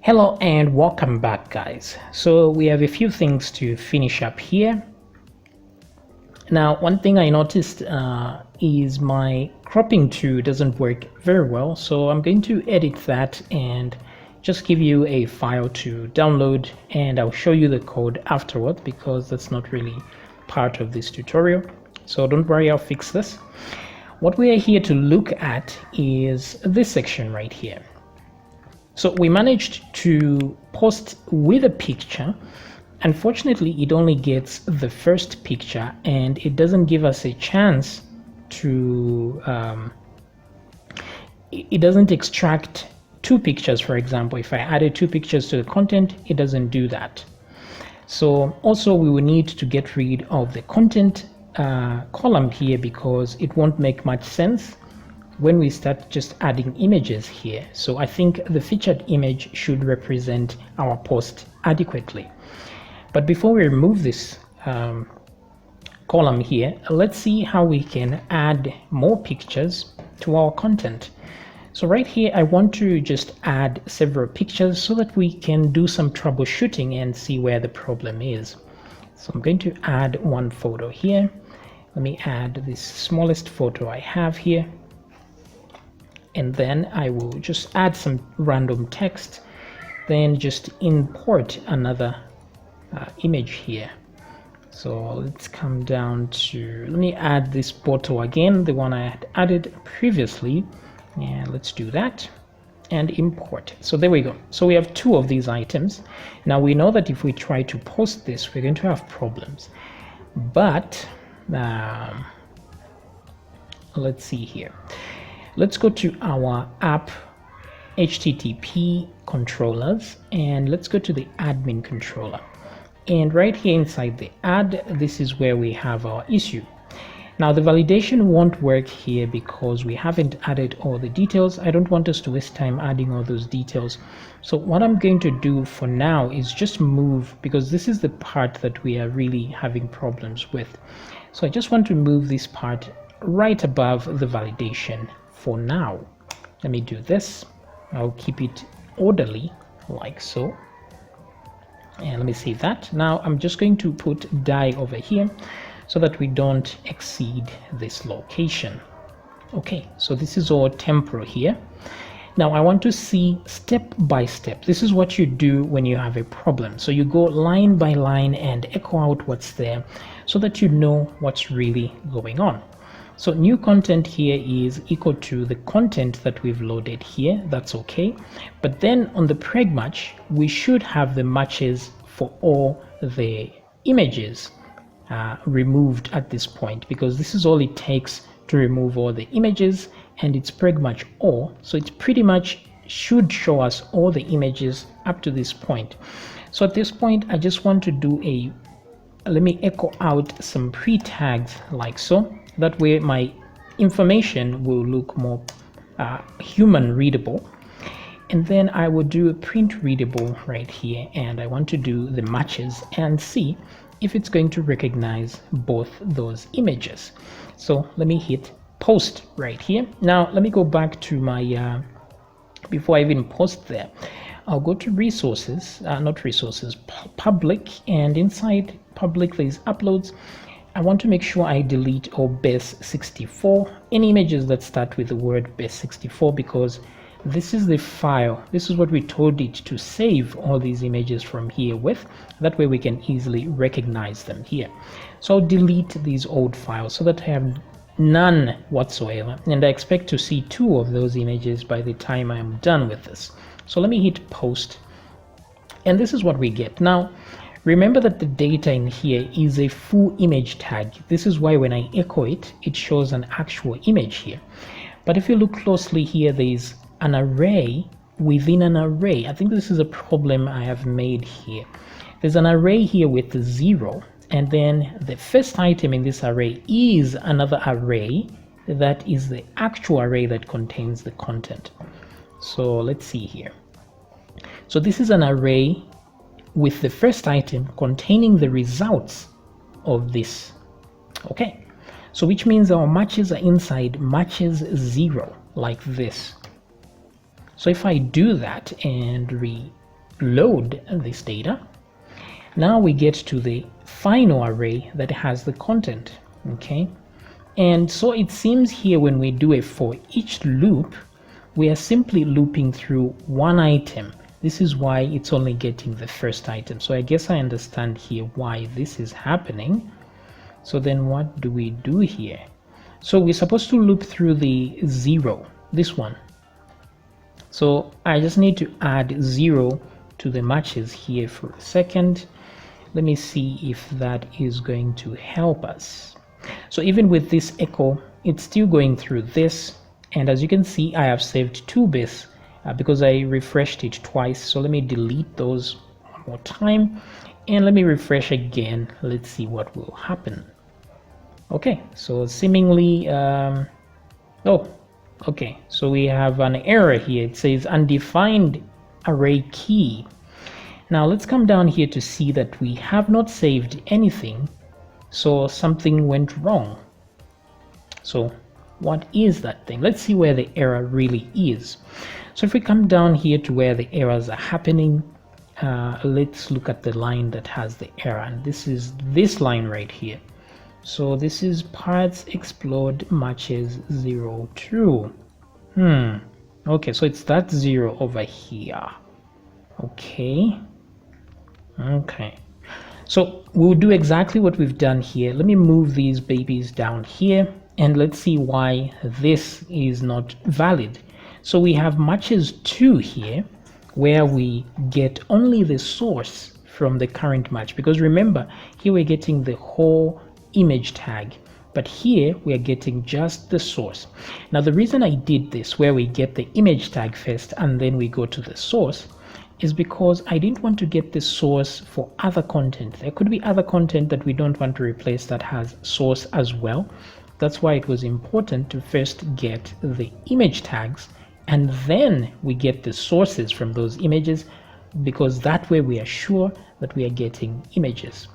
Hello and welcome back, guys. So we have a few things to finish up here. Now, one thing I noticed is my cropping tool doesn't work very well, so I'm going to edit that and just give you a file to download, and I'll show you the code afterward because that's not really part of this tutorial. So don't worry, I'll fix this. What we are here to look at is this section right here. So we managed to post with a picture. Unfortunately, it only gets the first picture and it doesn't give us a chance to, it doesn't extract two pictures. For example, if I added two pictures to the content, it doesn't do that. So also we will need to get rid of the content column here because it won't make much sense when we start just adding images here. So I think the featured image should represent our post adequately. But before we remove this column here, let's see how we can add more pictures to our content. So right here, I want to just add several pictures so that we can do some troubleshooting and see where the problem is. So I'm going to add one photo here. Let me add this smallest photo I have here. And then I will just add some random text, then just import another image here. So let's come down to, let me add this photo again, the one I had added previously, and let's do that and import. So there we go. So we have two of these items. Now we know that if we try to post this, we're going to have problems, but let's see here. Let's go to our app HTTP controllers and let's go to the admin controller. And right here inside the add, this is where we have our issue. Now the validation won't work here because we haven't added all the details. I don't want us to waste time adding all those details. So what I'm going to do for now is just move, because this is the part that we are really having problems with. So I just want to move this part right above the validation. For now, let me do this. I'll keep it orderly like so, and let me save that. Now I'm just going to put die over here so that we don't exceed this location. Okay, so this is all temporal here. Now I want to see step by step. This is what you do when you have a problem. So you go line by line and echo out what's there so that you know what's really going on. So new content here is equal to the content that we've loaded here. That's okay. But then on the preg match, we should have the matches for all the images removed at this point, because this is all it takes to remove all the images, and it's preg match all. So it pretty much should show us all the images up to this point. So at this point, I just want to do let me echo out some pre-tags like so. That way my information will look more human readable. And then I will do a print readable right here, and I want to do the matches and see if it's going to recognize both those images. So let me hit post right here. Now let me go back to my, before I even post there, I'll go to resources, not resources, public, and inside public there's uploads. I want to make sure I delete all base64, any images that start with the word base64, because this is the file. This is what we told it to save all these images from here with. That way we can easily recognize them here. So I'll delete these old files so that I have none whatsoever. And I expect to see two of those images by the time I'm done with this. So let me hit post. And this is what we get. Now, remember that the data in here is a full image tag. This is why when I echo it, it shows an actual image here. But if you look closely here, there's an array within an array. I think this is a problem I have made here. There's an array here with 0, and then the first item in this array is another array that is the actual array that contains the content. So let's see here. So this is an array with the first item containing the results of this. Okay, so which means our matches are inside matches 0 like this. So if I do that and load this data. Now we get to the final array that has the content. Okay, and so it seems here when we do a for each loop, we are simply looping through one item. This is why it's only getting the first item. So I guess I understand here why this is happening. So then what do we do here? So we're supposed to loop through the 0, this one. So I just need to add 0 to the matches here for a second. Let me see if that is going to help us. So even with this echo, it's still going through this. And as you can see, I have saved 2 bits because I refreshed it twice. So let me delete those one more time and let me refresh again. Let's see what will happen. Okay, so seemingly, okay, so we have an error here. It says undefined array key. Now let's come down here to see that we have not saved anything. So something went wrong. So what is that thing? Let's see where the error really is. So if we come down here to where the errors are happening, let's look at the line that has the error, and this is this line right here. So this is parts explode matches 0 true. Okay, so it's that 0 over here. Okay, so we'll do exactly what we've done here. Let me move these babies down here and let's see why this is not valid. So we have matches 2 here where we get only the source from the current match, because remember here we're getting the whole image tag, but here we are getting just the source. Now the reason I did this where we get the image tag first and then we go to the source is because I didn't want to get the source for other content. There could be other content that we don't want to replace that has source as well. That's why it was important to first get the image tags and then we get the sources from those images, because that way we are sure that we are getting images.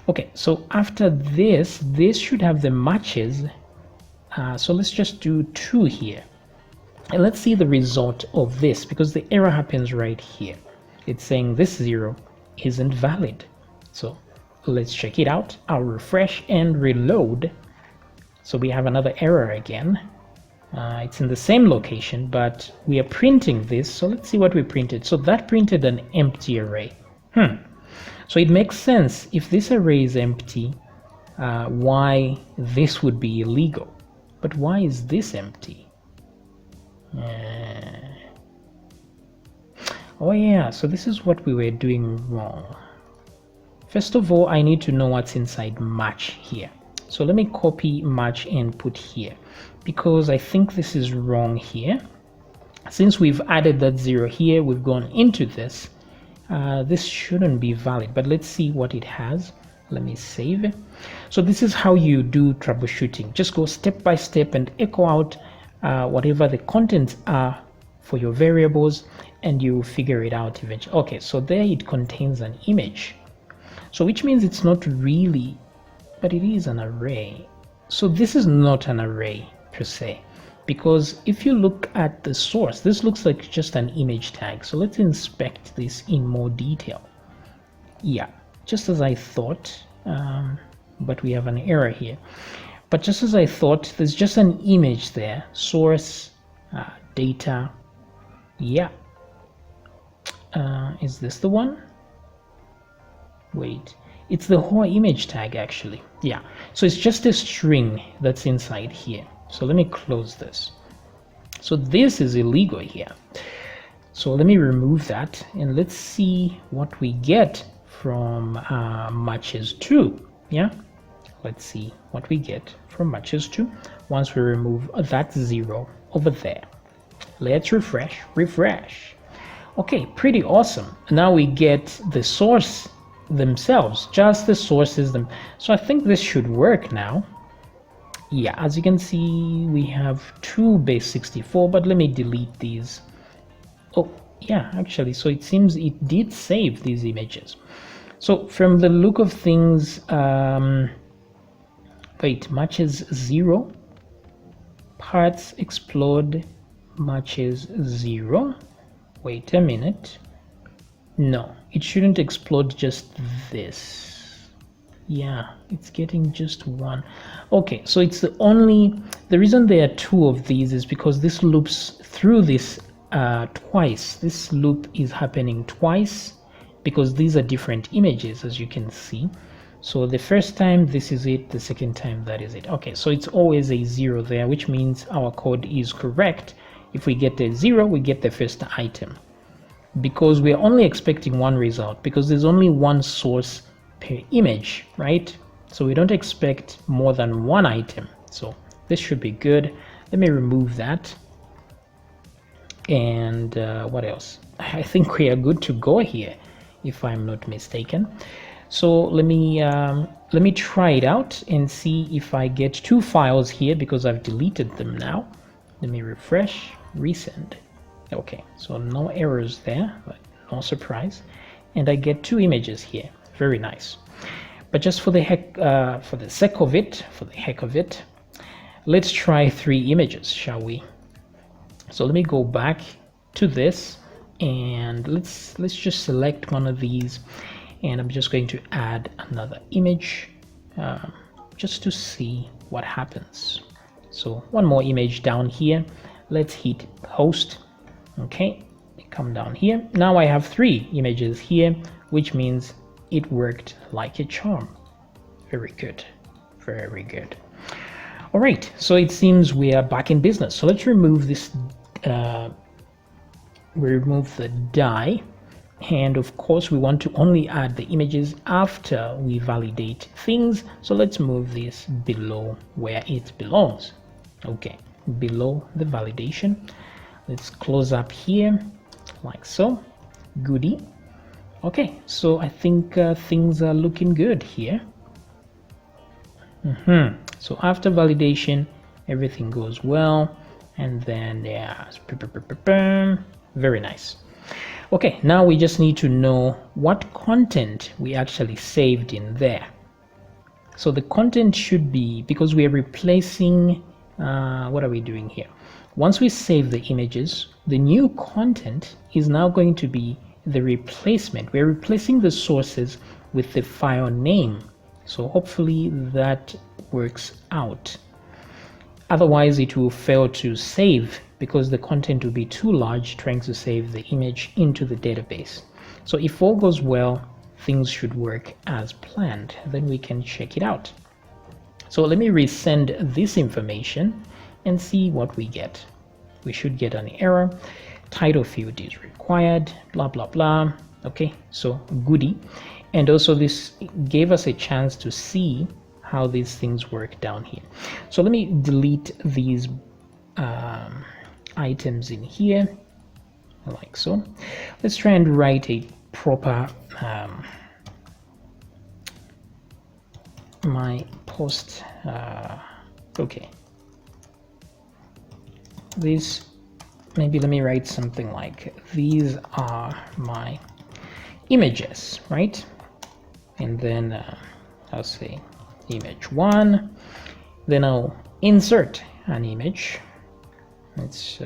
Okay, so after this should have the matches. So let's just do 2 here. And let's see the result of this, because the error happens right here. It's saying this 0 isn't valid. So let's check it out. I'll refresh and reload. So we have another error again. It's in the same location, but we are printing this. So let's see what we printed. So that printed an empty array. So it makes sense if this array is empty, why this would be illegal. But why is this empty? Oh yeah, so this is what we were doing wrong. First of all, I need to know what's inside match here. So let me copy match and put here, because I think this is wrong here. Since we've added that 0 here, we've gone into this. This shouldn't be valid, but let's see what it has. Let me save it. So this is how you do troubleshooting. Just go step by step and echo out whatever the contents are for your variables, and you figure it out eventually. Okay, so there it contains an image. So which means it's not really, but it is an array. So this is not an array per se, because if you look at the source, this looks like just an image tag. So let's inspect this in more detail. Yeah, just as I thought, but we have an error here. But just as I thought, there's just an image there, source, data. Yeah. Is this the one? Wait, it's the whole image tag actually. Yeah, so it's just a string that's inside here. So let me close this. So this is illegal here. So let me remove that and let's see what we get from matches 2. Yeah, let's see what we get from matches 2 once we remove that 0 over there. Let's refresh. Okay, pretty awesome. Now we get the source themselves, just the sources them. So I think this should work now. Yeah, as you can see, we have 2 base 64, but let me delete these. Oh yeah, actually, so it seems it did save these images. So from the look of things, wait, matches 0, parts explode, matches 0. Wait a minute. No, it shouldn't explode just this. Yeah, it's getting just one. Okay, so it's the reason there are two of these is because this loops through this twice. This loop is happening twice because these are different images, as you can see. So the first time this is it, the second time that is it. Okay, so it's always a 0 there, which means our code is correct. If we get a 0, we get the first item, because we're only expecting one result, because there's only one source per image, right? So we don't expect more than one item. So this should be good. Let me remove that. And what else? I think we are good to go here, if I'm not mistaken. So let me try it out and see if I get two files here, because I've deleted them now. Let me refresh, resend. Okay, so no errors there, but no surprise. And I get two images here. Very nice. But just for the heck of it, let's try 3 images, shall we? So let me go back to this, and let's just select one of these, and I'm just going to add another image just to see what happens. So one more image down here. Let's hit post. Okay, come down here. Now I have 3 images here, which means it worked like a charm. Very good, very good. All right, so it seems we are back in business. So let's remove this. We remove the die, and of course we want to only add the images after we validate things. So let's move this below where it belongs. Okay, below the validation. Let's close up here like so. Goody. Okay, so I think things are looking good here. So after validation, everything goes well, and then yeah, very nice. Okay, now we just need to know what content we actually saved in there. So the content should be, because we are replacing, what are we doing here? Once we save the images, the new content is now going to be the replacement. We're replacing the sources with the file name. So hopefully that works out. Otherwise it will fail to save, because the content will be too large trying to save the image into the database. So if all goes well, things should work as planned. Then we can check it out. So let me resend this information and see what we get. We should get an error. Title field is required, blah, blah, blah. Okay, so goody. And also this gave us a chance to see how these things work down here. So let me delete these items in here, like so. Let's try and write a proper my post. Okay, this, maybe let me write something like, these are my images, right? And then I'll say image 1, then I'll insert an image. Let's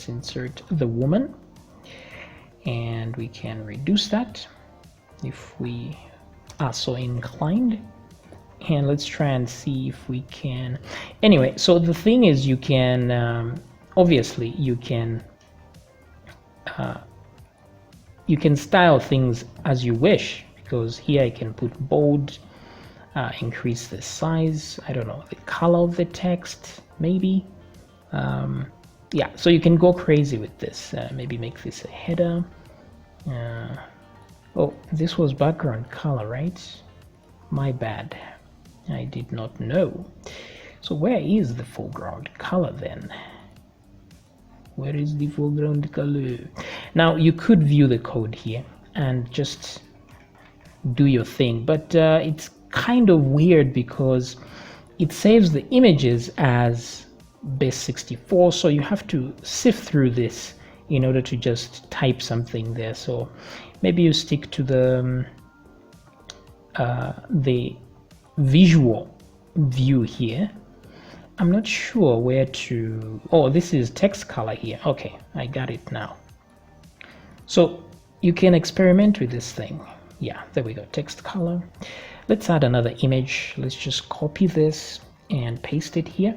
insert the woman, and we can reduce that if we are so inclined. And let's try and see if we can. Anyway, so the thing is, you can obviously you can style things as you wish, because here I can put bold, increase the size, I don't know, the color of the text, maybe. Yeah, so you can go crazy with this. Maybe make this a header. Oh, this was background color, right? My bad. I did not know. So where is the foreground color then? Where is the foreground color? Now you could view the code here and just do your thing, but it's kind of weird because it saves the images as base64, so you have to sift through this in order to just type something there. So maybe you stick to the visual view here. I'm not sure where to. Oh, this is text color here. Okay, I got it now. So you can experiment with this thing. Yeah, there we go, text color. Let's add another image. Let's just copy this and paste it here.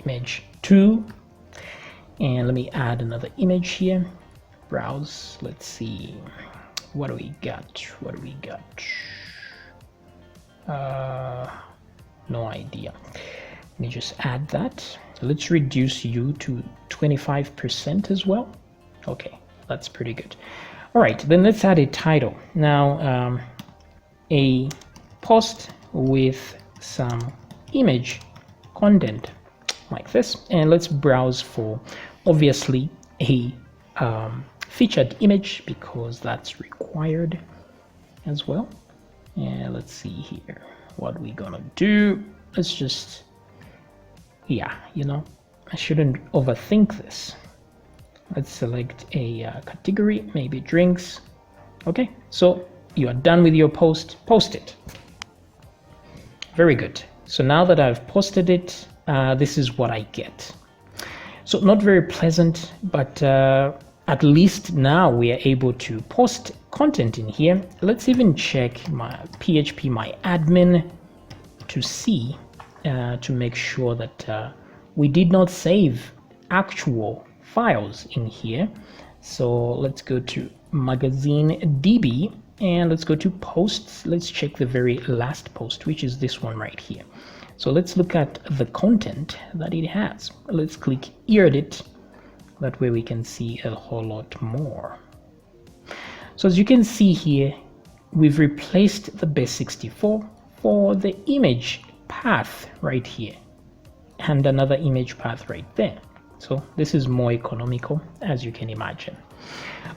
Image 2. And let me add another image here. Browse, let's see. What do we got? What do we got? No idea. Let me just add that. Let's reduce you to 25% as well. Okay, that's pretty good. All right, then let's add a title. Now, a post with some image content like this, and let's browse for obviously a featured image because that's required as well. And let's see here what we're gonna do. Let's just, yeah, you know, I shouldn't overthink this. Let's select a category, maybe drinks. Okay, so you are done with your post. Post it. Very good. So now that I've posted it, this is what I get. So not very pleasant, but at least now we are able to post content in here. Let's even check my PHP my admin to see, to make sure that we did not save actual files in here. So let's go to magazine DB and let's go to posts. Let's check the very last post, which is this one right here. So let's look at the content that it has. Let's click edit. That way we can see a whole lot more. So as you can see here, we've replaced the base64 for the image path right here and another image path right there. So this is more economical, as you can imagine.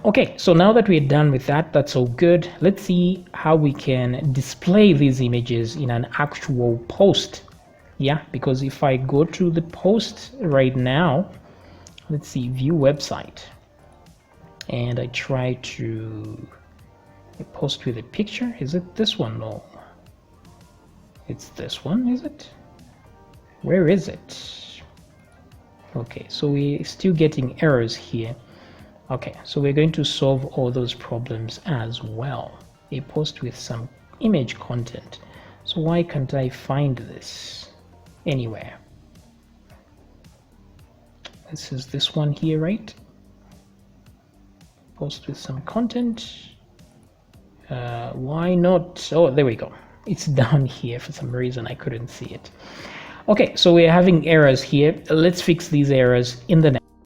Okay, so now that we're done with that, that's all good. Let's see how we can display these images in an actual post. Yeah, because if I go to the post right now, let's see, view website, and I try to post with a picture. Is it this one? No, it's this one, is it? Where is it? Okay, so we're still getting errors here. Okay, so we're going to solve all those problems as well. A post with some image content. So why can't I find this anywhere? This is this one here, right? Post with some content. Why not? Oh, there we go. It's down here for some reason. I couldn't see it. Okay, so we're having errors here. Let's fix these errors in the next